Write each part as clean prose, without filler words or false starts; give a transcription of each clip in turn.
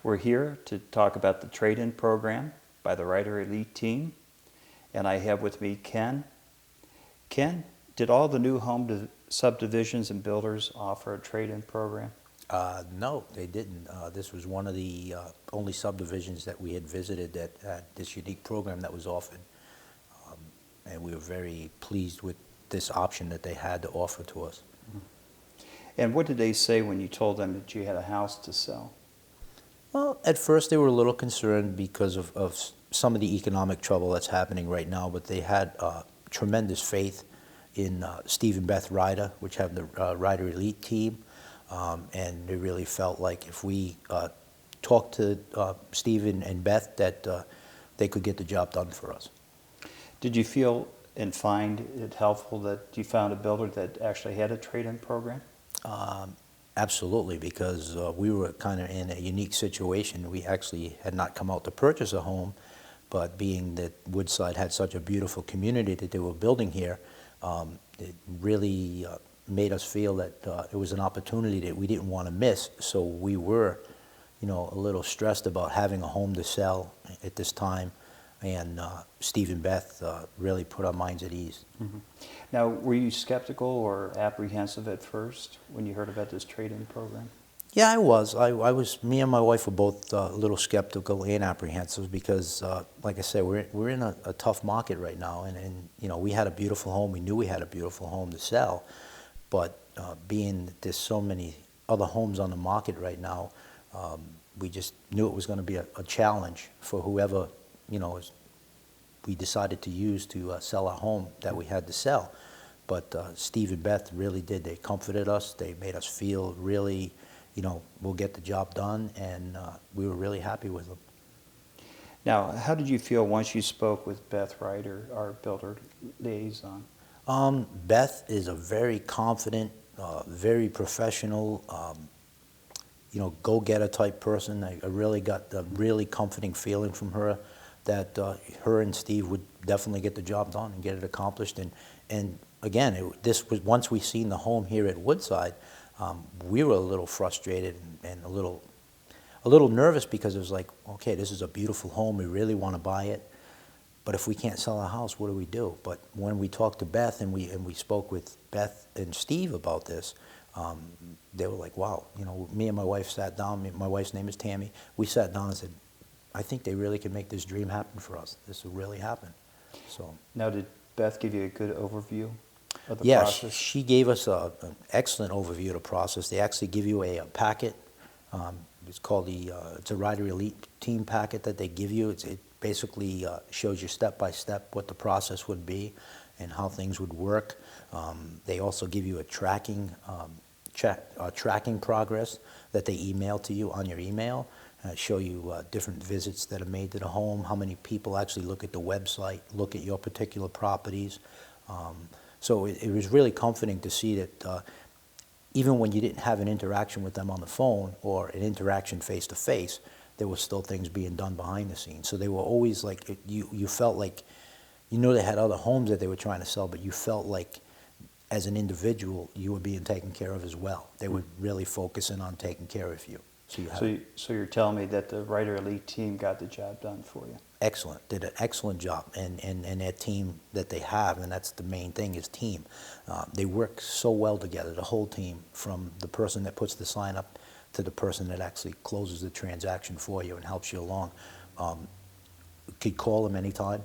We're here to talk about the trade-in program by the Ryder Elite Team, and I have with me Ken. Ken, did all the new home subdivisions and builders offer a trade-in program? No, they didn't. This was one of the only subdivisions that we had visited that had this unique program that was offered. And we were very pleased with this option that they had to offer to us. And what did they say when you told them that you had a house to sell? Well, at first they were a little concerned because of some of the economic trouble that's happening right now, but they had tremendous faith in Steve and Beth Ryder, which have the Ryder Elite Team. And they really felt like if we talked to Steve and Beth that they could get the job done for us. Did you feel and find it helpful that you found a builder that actually had a trade-in program? Absolutely, because we were kind of in a unique situation. We actually had not come out to purchase a home, but being that Woodside had such a beautiful community that they were building here, it really made us feel that it was an opportunity that we didn't want to miss. So we were, a little stressed about having a home to sell at this time. And Steve and Beth really put our minds at ease. Mm-hmm. Now, were you skeptical or apprehensive at first when you heard about this trade-in program? Yeah, I was. Me and my wife were both a little skeptical and apprehensive because, like I said, we're in a tough market right now. And we had a beautiful home. We knew we had a beautiful home to sell. But being that there's so many other homes on the market right now, we just knew it was going to be a challenge for whoever we decided to use to sell our home that we had to sell. But Steve and Beth really did. They comforted us. They made us feel really, we'll get the job done, and we were really happy with them. Now, how did you feel once you spoke with Beth Ryder, our builder liaison? Beth is a very confident, very professional, go-getter type person. I really got a really comforting feeling from her that her and Steve would definitely get the job done and get it accomplished. And again, this was once we seen the home here at Woodside, we were a little frustrated and a little nervous because it was like, okay, this is a beautiful home. We really want to buy it. But if we can't sell our house, what do we do? But when we talked to Beth and we spoke with Beth and Steve about this, they were like, wow, me and my wife sat down. My wife's name is Tammy. We sat down and said, I think they really can make this dream happen for us. This will really happen. So now, did Beth give you a good overview of the yeah, process? Yeah, she gave us an excellent overview of the process. They actually give you a packet. It's called it's a Ryder Elite Team packet that they give you. It basically shows you step by step what the process would be and how things would work. They also give you a tracking progress that they email to you on your email. Show you different visits that are made to the home, how many people actually look at the website, look at your particular properties. So it was really comforting to see that even when you didn't have an interaction with them on the phone or an interaction face-to-face, there were still things being done behind the scenes. So they were always like, you felt like, they had other homes that they were trying to sell, but you felt like as an individual, you were being taken care of as well. They were really focusing on taking care of you. So you're telling me that the Ryder Elite Team got the job done for you? Excellent. Did an excellent job. And that team that they have, and that's the main thing, is team. They work so well together, the whole team, from the person that puts the sign up to the person that actually closes the transaction for you and helps you along. Could call them anytime.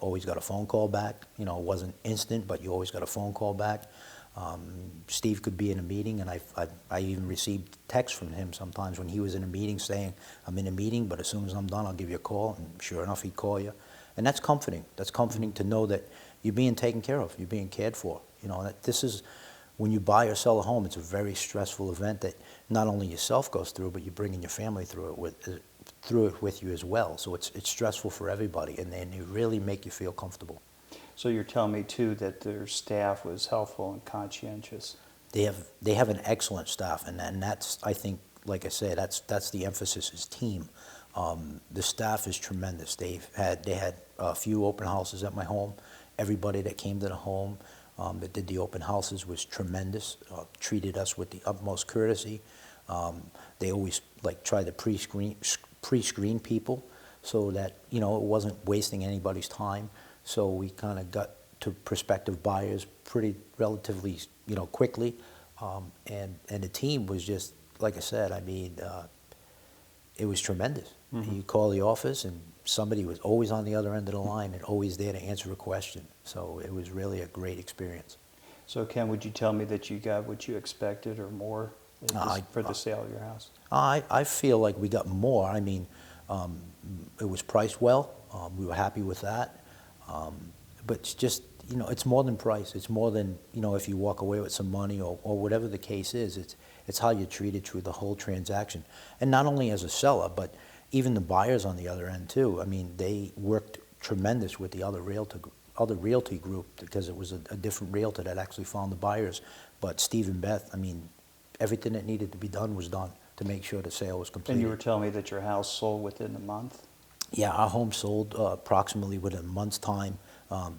Always got a phone call back. It wasn't instant, but you always got a phone call back. Steve could be in a meeting, and I even received texts from him sometimes when he was in a meeting saying, I'm in a meeting, but as soon as I'm done, I'll give you a call. And sure enough, he'd call you. And that's comforting. That's comforting to know that you're being taken care of, you're being cared for. That this is, when you buy or sell a home, it's a very stressful event that not only yourself goes through, but you're bringing your family through it with you as well. So it's stressful for everybody, and they really make you feel comfortable. So you're telling me, too, that their staff was helpful and conscientious? They have an excellent staff, and that's, I think, like I said, that's the emphasis is team. The staff is tremendous. They had a few open houses at my home. Everybody that came to the home that did the open houses was tremendous, treated us with the utmost courtesy. They always like try to pre-screen people so that, you know, it wasn't wasting anybody's time. So we kind of got to prospective buyers pretty relatively, you know, quickly. And the team was just, like I said, I mean, it was tremendous. You call the office and somebody was always on the other end of the line and always there to answer a question. So it was really a great experience. So Ken, would you tell me that you got what you expected or more for the sale of your house? I feel like we got more. I mean, it was priced well. We were happy with that. But it's just, you know, it's more than price. It's more than, you know, if you walk away with some money or whatever the case is. It's how you're treated through the whole transaction. And not only as a seller, but even the buyers on the other end too. I mean, they worked tremendous with the other realty group because it was a different realtor that actually found the buyers. But Steve and Beth, I mean, everything that needed to be done was done to make sure the sale was completed. And you were telling me that your house sold within a month? Yeah, our home sold approximately within a month's time.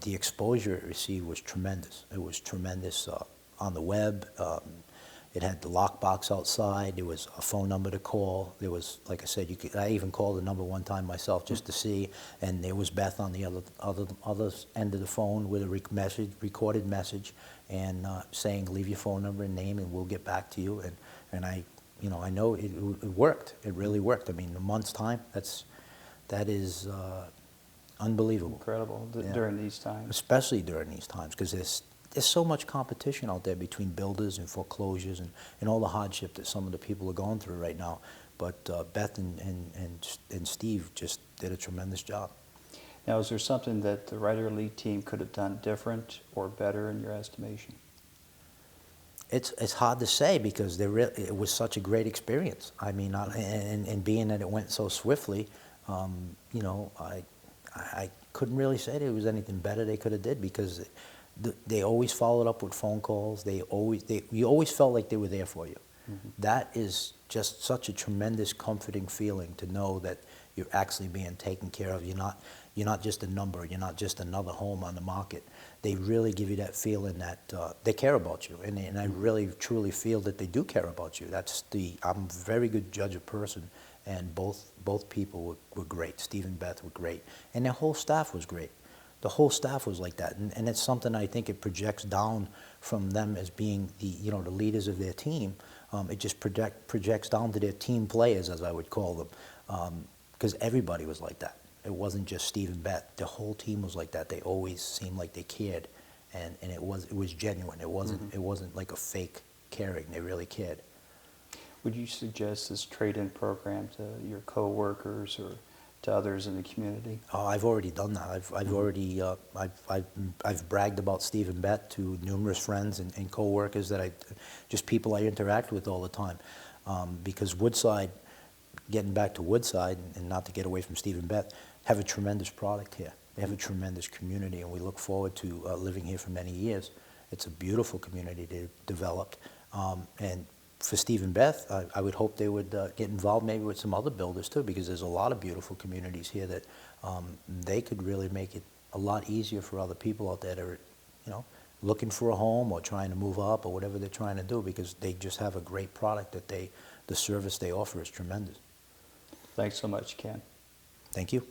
The exposure it received was tremendous. It was tremendous on the web. It had the lockbox outside. There was a phone number to call. There was, like I said, I even called the number one time myself just to see. And there was Beth on the other end of the phone with a recorded message, and saying, "Leave your phone number and name, and we'll get back to you." And I, you know, I know it worked. It really worked. I mean, a month's time. That is unbelievable. Incredible Yeah. during these times. Especially during these times, because there's so much competition out there between builders and foreclosures and all the hardship that some of the people are going through right now. But Beth and Steve just did a tremendous job. Now, is there something that the Writer Elite team could have done different or better in your estimation? It's hard to say because it was such a great experience. I mean, and being that it went so swiftly, you know, I couldn't really say there was anything better they could have did because they always followed up with phone calls. You always felt like they were there for you. That is just such a tremendous comforting feeling to know that you're actually being taken care of. You're not just a number. You're not just another home on the market. They really give you that feeling that they care about you, and I really truly feel that they do care about you. I'm a very good judge of person, and both people were great. Steve and Beth were great, and their whole staff was great. The whole staff was like that, and it's something I think it projects down from them as being the leaders of their team. It just projects down to their team players, as I would call them, because everybody was like that. It wasn't just Steve and Beth. The whole team was like that. They always seemed like they cared, and it was genuine. It wasn't like a fake caring. They really cared. Would you suggest this trade-in program to your co-workers or to others in the community? I've already done that. I've bragged about Steve and Beth to numerous friends and co-workers just people I interact with all the time, because Woodside, getting back to Woodside and not to get away from Steve and Beth, have a tremendous product here. They have a tremendous community, and we look forward to living here for many years. It's a beautiful community they've developed, and for Steve and Beth, I would hope they would get involved maybe with some other builders too, because there's a lot of beautiful communities here that they could really make it a lot easier for other people out there that are, looking for a home or trying to move up or whatever they're trying to do, because they just have a great product that the service they offer is tremendous. Thanks so much, Ken. Thank you.